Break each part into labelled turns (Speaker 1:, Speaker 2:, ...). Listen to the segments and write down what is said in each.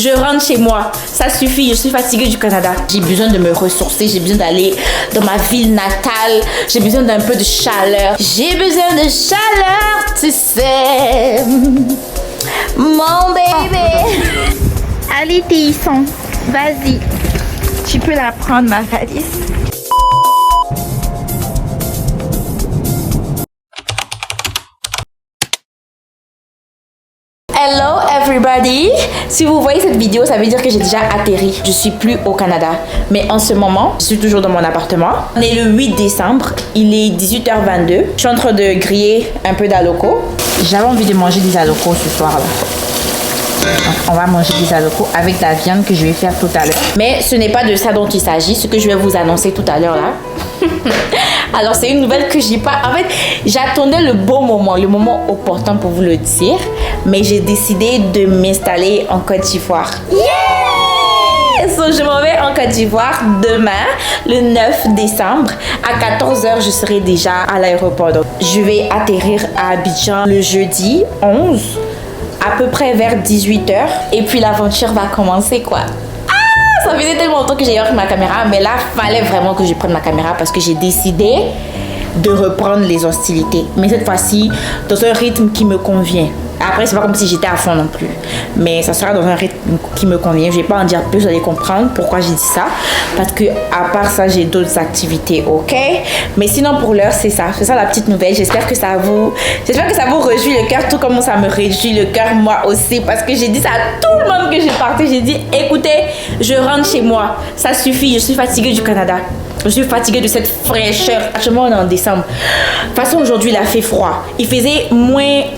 Speaker 1: je rentre chez moi. Ça suffit, je suis fatiguée du Canada. J'ai besoin de me ressourcer, j'ai besoin d'aller dans ma ville natale. J'ai besoin d'un peu de chaleur. J'ai besoin de chaleur, tu sais. Mon bébé.
Speaker 2: Allez, Théisson, vas-y. Tu peux la prendre, ma valise.
Speaker 1: Hello everybody! Si vous voyez cette vidéo, ça veut dire que j'ai déjà atterri. Je suis plus au Canada. Mais en ce moment, je suis toujours dans mon appartement. On est le 8 décembre. Il est 18h22. Je suis en train de griller un peu d'aloko. J'avais envie de manger des alocos ce soir là. Donc, on va manger des alocos avec la viande que je vais faire tout à l'heure. Mais ce n'est pas de ça dont il s'agit, ce que je vais vous annoncer tout à l'heure là. Alors c'est une nouvelle que j'ai pas... En fait, j'attendais le bon moment, le moment opportun pour vous le dire. Mais j'ai décidé de m'installer en Côte d'Ivoire. Yeah! So, je m'en vais en Côte d'Ivoire demain, le 9 décembre. À 14h, je serai déjà à l'aéroport. Donc, je vais atterrir à Abidjan le jeudi 11. À peu près vers 18h. Et puis l'aventure va commencer quoi. Ah, ça faisait tellement longtemps que j'ai pris ma caméra. Mais là, fallait vraiment que je prenne ma caméra parce que j'ai décidé de reprendre les hostilités. Mais cette fois-ci, dans un rythme qui me convient. Après, c'est pas comme si j'étais à fond non plus. Mais ça sera dans un rythme qui me convient. Je vais pas en dire plus, vous allez comprendre pourquoi j'ai dit ça. Parce que à part ça, j'ai d'autres activités, ok? Mais sinon, pour l'heure, c'est ça. C'est ça la petite nouvelle. J'espère que ça vous réjouit le cœur, tout comme ça me réjouit le cœur, moi aussi. Parce que j'ai dit ça à tout le monde que j'ai parti. J'ai dit, écoutez, je rentre chez moi. Ça suffit, je suis fatiguée du Canada. Je suis fatiguée de cette fraîcheur. Actuellement, on est en décembre. De toute façon, aujourd'hui, il a fait froid. Il faisait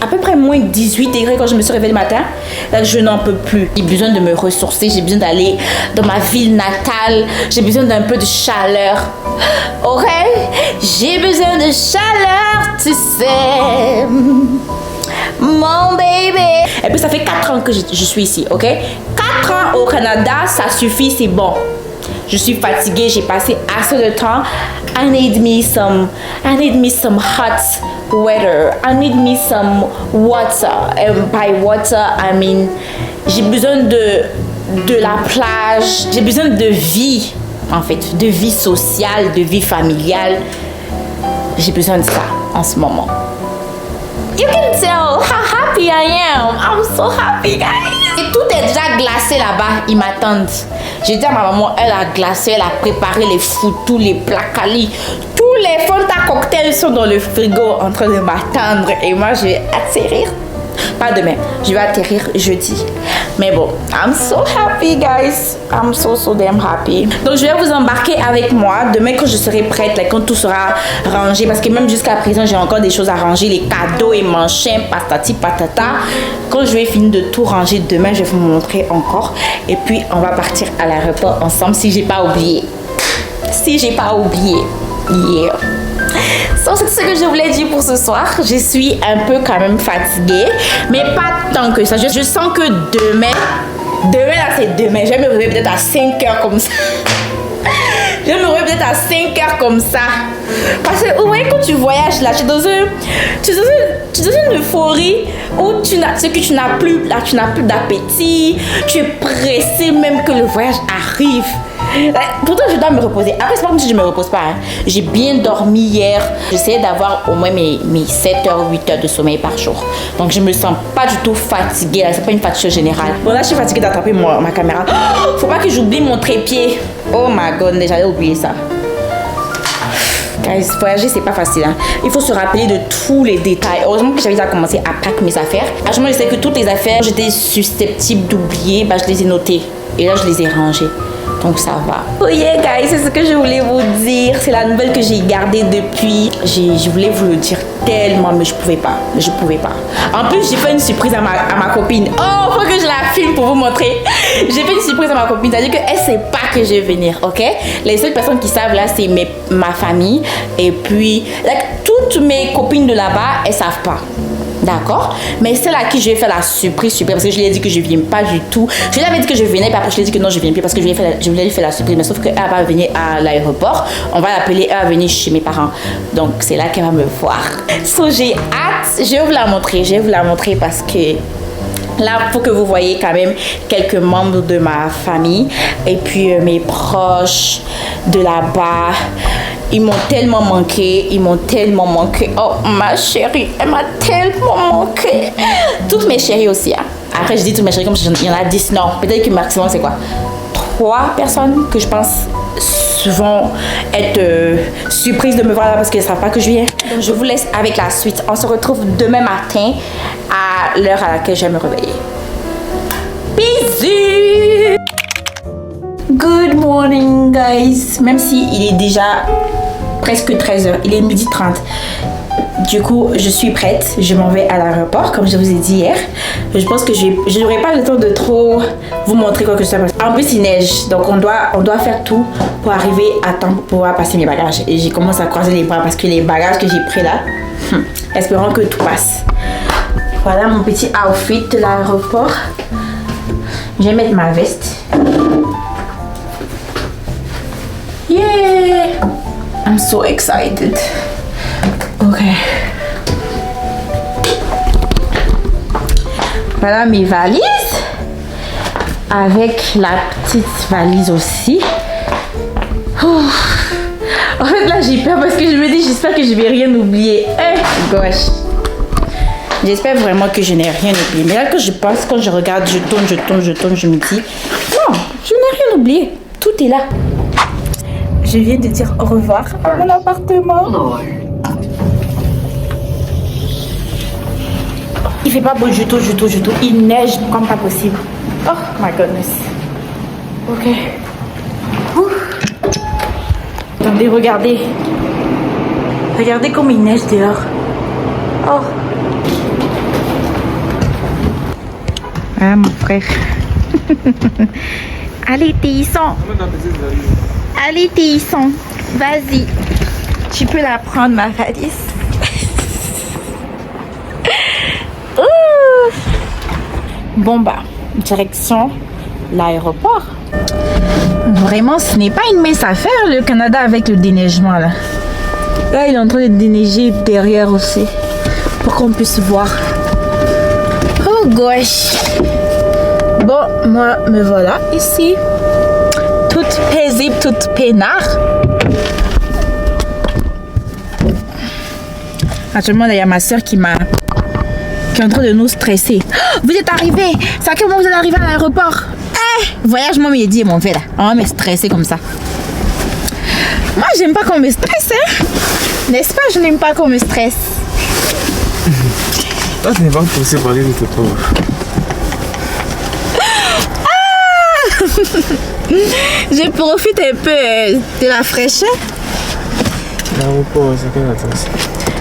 Speaker 1: à peu près moins 18 degrés quand je me suis réveillée le matin. Là, je n'en peux plus. J'ai besoin de me ressourcer. J'ai besoin d'aller dans ma ville natale. J'ai besoin d'un peu de chaleur. Ok? J'ai besoin de chaleur, tu sais. Mon bébé. Et puis, ça fait 4 ans que je suis ici, ok? 4 ans au Canada, ça suffit, c'est bon. Je suis fatiguée, j'ai passé assez de temps. I need me some hot weather. I need me some water. And by water, I mean, j'ai besoin de la plage. J'ai besoin de vie, en fait, de vie sociale, de vie familiale. J'ai besoin de ça en ce moment. You can tell how happy I am. I'm so happy, guys. Et tout est déjà glacé là-bas. Ils m'attendent. J'ai dit à ma maman, elle a glacé, elle a préparé les foutous, les placali. Tous les Fanta cocktails sont dans le frigo en train de m'attendre. Et moi, je vais atterrir. Pas demain. Je vais atterrir jeudi. Mais bon, I'm so happy, guys. I'm so damn happy. Donc, je vais vous embarquer avec moi demain quand je serai prête, là, quand tout sera rangé. Parce que même jusqu'à présent, j'ai encore des choses à ranger. Les cadeaux et manchins, patati patata. Quand je vais finir de tout ranger demain, je vais vous montrer encore. Et puis, on va partir à l'aéroport ensemble si j'ai pas oublié. Si j'ai pas oublié. Yeah. So, c'est ce que je voulais dire pour ce soir. Je suis un peu quand même fatiguée, mais pas tant que ça. Je sens que demain là c'est demain. Je vais me réveiller peut-être à 5 heures comme ça. Je vais me réveiller peut-être à 5 heures comme ça. Parce que vous voyez, quand tu voyages là, tu es dans une euphorie où ce que tu n'as plus, là, tu n'as plus d'appétit. Tu es pressé même que le voyage arrive. Pourtant, je dois me reposer. Après, c'est pas comme si je me repose pas. Hein. J'ai bien dormi hier. J'essayais d'avoir au moins mes 7 heures, 8 heures de sommeil par jour. Donc, je me sens pas du tout fatiguée. C'est pas une fatigue générale. Bon, là, je suis fatiguée d'attraper ma caméra. Oh, faut pas que j'oublie mon trépied. Oh my god, j'allais oublier ça. Guys, voyager, c'est pas facile. Hein. Il faut se rappeler de tous les détails. Heureusement que j'avais déjà commencé à packer mes affaires. Actuellement, je sais que toutes les affaires, j'étais susceptible d'oublier. Bah, je les ai notées. Et là, je les ai rangées. Donc ça va. Oh yeah guys, c'est ce que je voulais vous dire. C'est la nouvelle que j'ai gardée depuis. Je voulais vous le dire tellement, mais je pouvais pas. En plus, j'ai fait une surprise à ma copine. Oh, faut que je la filme pour vous montrer. J'ai fait une surprise à ma copine. C'est-à-dire qu'elle sait pas que je vais venir, ok? Les seules personnes qui savent là, c'est ma famille. Et puis, toutes mes copines de là-bas, elles savent pas. D'accord? Mais celle à qui je vais faire la surprise, parce que je lui ai dit que je viens pas du tout. Je lui avais dit que je venais, puis après je lui ai dit que non, je viens plus parce que je voulais lui faire la surprise. Mais sauf qu'elle va venir à l'aéroport. On va l'appeler, elle va venir chez mes parents. Donc c'est là qu'elle va me voir. So j'ai hâte. Je vais vous la montrer parce que Là, pour que vous voyez quand même quelques membres de ma famille et puis mes proches de là-bas. Ils m'ont tellement manqué, Oh, ma chérie, elle m'a tellement manqué. Toutes mes chéries aussi. Hein. Après, je dis toutes mes chéries comme il y en a 10. Non, peut-être que maximum, c'est quoi? 3 personnes que je pense vont être surprises de me voir là parce qu'elles ne savent pas que je viens. Donc, je vous laisse avec la suite. On se retrouve demain matin à l'heure à laquelle je vais me réveiller. Bisous! Good morning, guys. Même si il est déjà presque 13h, il est 12h30. Du coup, je suis prête. Je m'en vais à l'aéroport, comme je vous ai dit hier. Je pense que je n'aurai pas le temps de trop vous montrer quoi que ce soit. En plus, il neige. Donc, on doit faire tout pour arriver à temps pour pouvoir passer mes bagages. Et j'ai commencé à croiser les bras parce que les bagages que j'ai pris là, espérons que tout passe. Voilà mon petit outfit de l'aéroport. Je vais mettre ma veste. Yeah! I'm so excited. Ok. Voilà mes valises. Avec la petite valise aussi. En fait là j'ai peur parce que je me dis j'espère que je vais rien oublier. Gosh. J'espère vraiment que je n'ai rien oublié. Mais là quand je passe, quand je regarde, je tourne, je me dis non, je n'ai rien oublié. Tout est là. Je viens de dire au revoir à mon appartement. Il fait pas beau du tout. Il neige comme pas possible. Oh my goodness. Ok. Attendez, regardez. Regardez comme il neige dehors. Oh. Ah mon frère.
Speaker 2: Allez, Théisson. Allez, Théisson. Vas-y. Tu peux la prendre, ma valise.
Speaker 1: Bon bah, direction l'aéroport. Vraiment, ce n'est pas une mince affaire le Canada avec le déneigement là. Là, il est en train de déneiger derrière aussi pour qu'on puisse voir. Oh gosh. Bon, moi me voilà ici. Toute paisible, toute peinard. Actuellement, il y a ma soeur qui est en train de nous stresser. Oh, vous êtes arrivés. C'est à quel moment vous êtes arrivés à l'aéroport? Voyage, moi, me dit, mon fait là. On va me stresser comme ça. Moi, j'aime pas qu'on me stresse, hein. N'est-ce pas? Je n'aime pas qu'on me stresse.
Speaker 3: Toi, tu n'es pas poussé par les autres pauvres.
Speaker 1: Je profite un peu de la fraîcheur.
Speaker 3: L'aéroport, c'est quelle adresse?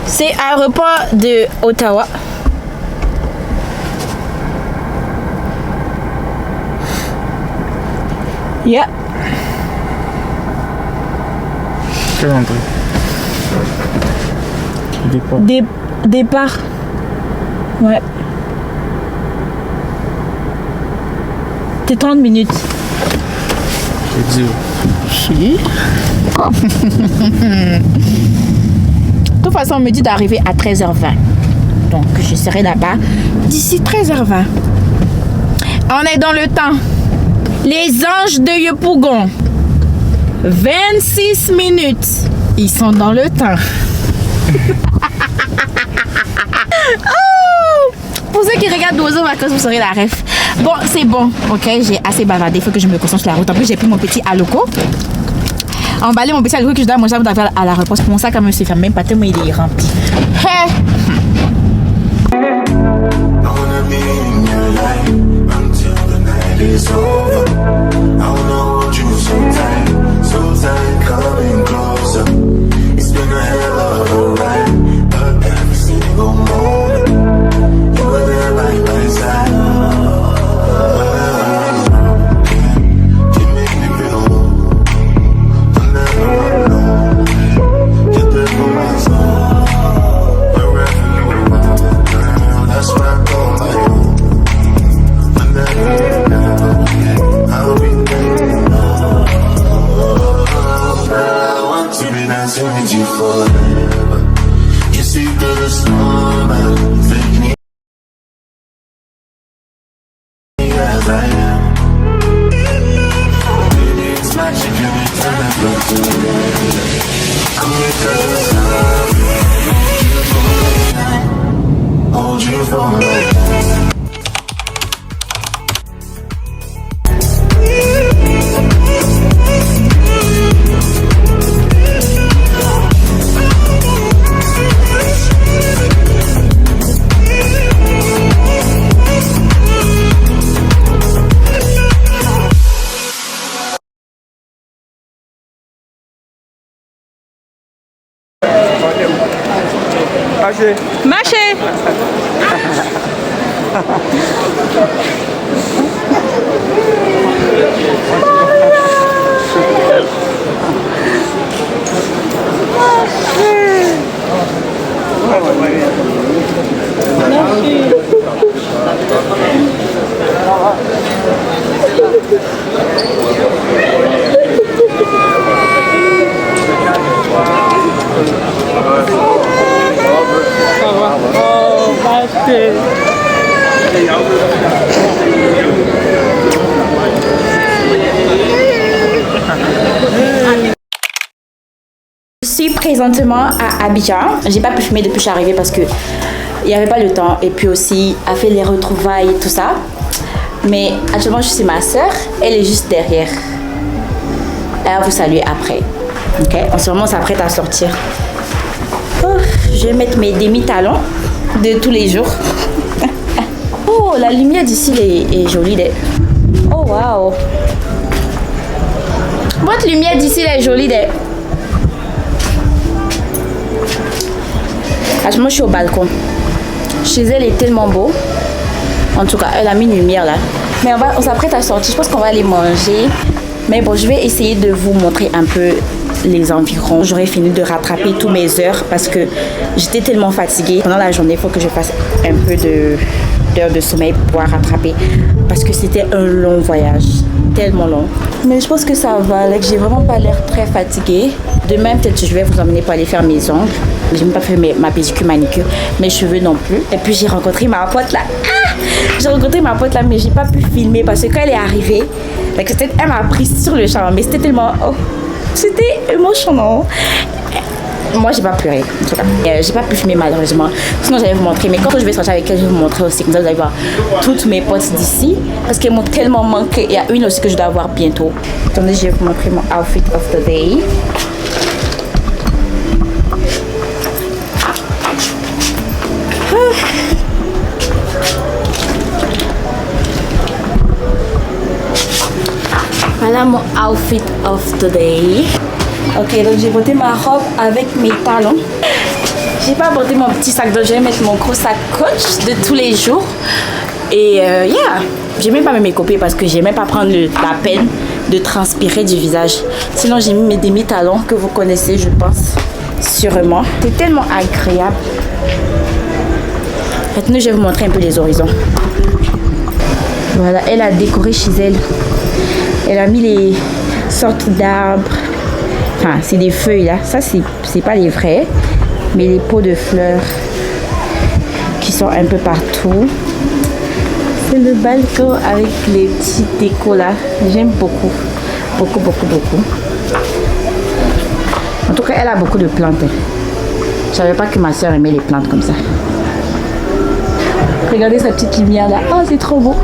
Speaker 1: C'est aéroport de Ottawa. Yeah.
Speaker 3: Quelle entrée? Départ.
Speaker 1: Départ. Ouais. C'est 30 minutes.
Speaker 3: C'est dur.
Speaker 1: Si. De toute façon, on me dit d'arriver à 13h20. Donc, je serai là-bas d'ici 13h20. On est dans le temps. Les anges de Yopougon. 26 minutes. Ils sont dans le temps. Oh! Pour ceux qui regardent d'Oiseaux Vacances, vous saurez la ref. Bon, c'est bon. Ok, j'ai assez bavardé. Il faut que je me concentre sur la route. En plus, j'ai pris mon petit aloco. Emballé mon petit aloco que je dois manger avant d'arriver à la réponse. Mon sac, quand même, se ferme même pas tellement il est rempli. Hey!
Speaker 4: It's over. I wanna hold you so tight, coming closer. It's been a hell of a ride, but every single moment you were there by my side. You make me feel low. I'll never know. You're there for my soul. Wherever you are, girl, that's where I call my home. I'm never now. Hold you for a night.
Speaker 2: Marchez.
Speaker 1: Je suis présentement à Abidjan. J'ai pas pu filmer depuis que je suis arrivée parce que il n'y avait pas le temps et puis aussi à faire les retrouvailles et tout ça. Mais actuellement je suis ma soeur, elle est juste derrière. Elle va vous saluer après. Ok, en ce moment on s'apprête à sortir. Oh, je vais mettre mes demi-talons de tous les jours. Oh, la lumière d'ici est jolie. Oh waouh. Votre lumière d'ici est jolie. Franchement, je suis au balcon. Chez elle est tellement beau. En tout cas, elle a mis une lumière là. Mais on s'apprête à sortir. Je pense qu'on va aller manger. Mais bon, je vais essayer de vous montrer un peu les environs. J'aurais fini de rattraper toutes mes heures parce que j'étais tellement fatiguée. Pendant la journée, il faut que je fasse un peu d'heures de sommeil pour pouvoir rattraper. Parce que c'était un long voyage. Tellement long. Mais je pense que ça va. J'ai vraiment pas l'air très fatiguée. Demain, peut-être je vais vous emmener pour aller faire mes ongles. J'ai même pas fait ma pédicure, manicure. Mes cheveux non plus. Et puis j'ai rencontré ma pote là. Ah, j'ai rencontré ma pote là, mais j'ai pas pu filmer parce que quand elle est arrivée, elle m'a prise sur le champ. Mais c'était tellement... Oh, c'était émotionnant. Moi, j'ai pas pleuré, en tout cas. J'ai pas pu filmer malheureusement. Sinon, j'allais vous montrer. Mais quand je vais sortir avec elle, je vais vous montrer aussi. Comme ça, vous allez voir toutes mes potes d'ici. Parce qu'elles m'ont tellement manqué. Il y a une aussi que je dois avoir bientôt. Attendez, je vais vous montrer mon outfit of the day. Voilà mon outfit of the day. Ok, donc j'ai porté ma robe avec mes talons. J'ai pas porté mon petit sac, donc je vais mettre mon gros sac Coach de tous les jours. Et yeah, j'ai même pas mes copies parce que j'ai même pas prendre la peine de transpirer du visage. Sinon j'ai mis mes demi-talons que vous connaissez, je pense, sûrement. C'est tellement agréable. Maintenant, je vais vous montrer un peu les horizons. Voilà, elle a décoré chez elle. Elle a mis les sortes d'arbres. Enfin, c'est des feuilles là. Ça, c'est pas les vrais. Mais les pots de fleurs qui sont un peu partout. C'est le balcon avec les petits décos là. J'aime beaucoup. Beaucoup, beaucoup, beaucoup. En tout cas, elle a beaucoup de plantes. Je savais pas que ma soeur aimait les plantes comme ça. Regardez sa petite lumière là. Oh, c'est trop beau.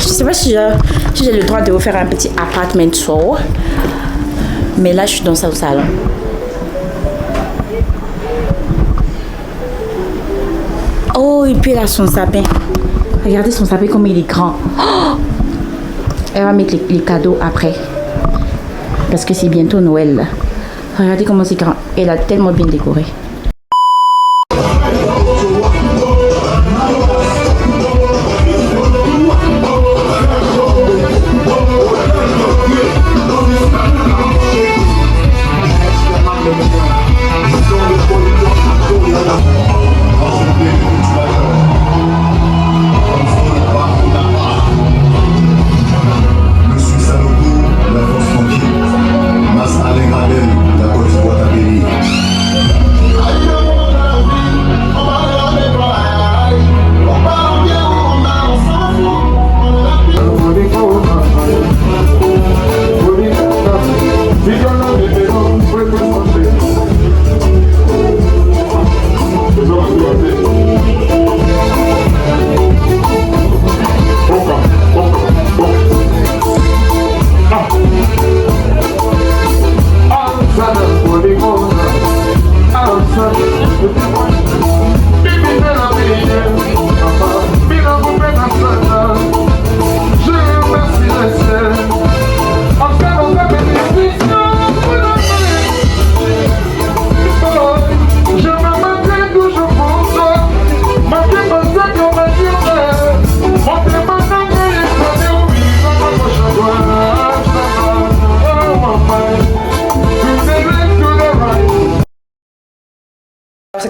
Speaker 1: Je sais pas si j'ai le droit de vous faire un petit apartment tour. Mais là, je suis dans ça au salon. Oh, et puis elle a son sapin. Regardez son sapin comme il est grand. Oh, elle va mettre les cadeaux après. Parce que c'est bientôt Noël là. Regardez comment c'est grand. Elle a tellement bien décoré.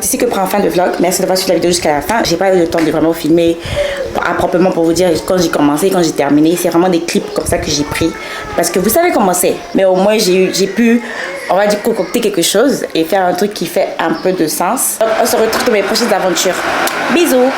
Speaker 1: c'est ici que prend fin le vlog. Merci d'avoir suivi la vidéo jusqu'à la fin. J'ai pas eu le temps de vraiment filmer proprement pour vous dire quand j'ai commencé, quand j'ai terminé. C'est vraiment des clips comme ça que j'ai pris. Parce que vous savez comment c'est. Mais au moins, j'ai pu, on va dire, concocter quelque chose et faire un truc qui fait un peu de sens. Donc, on se retrouve dans mes prochaines aventures. Bisous!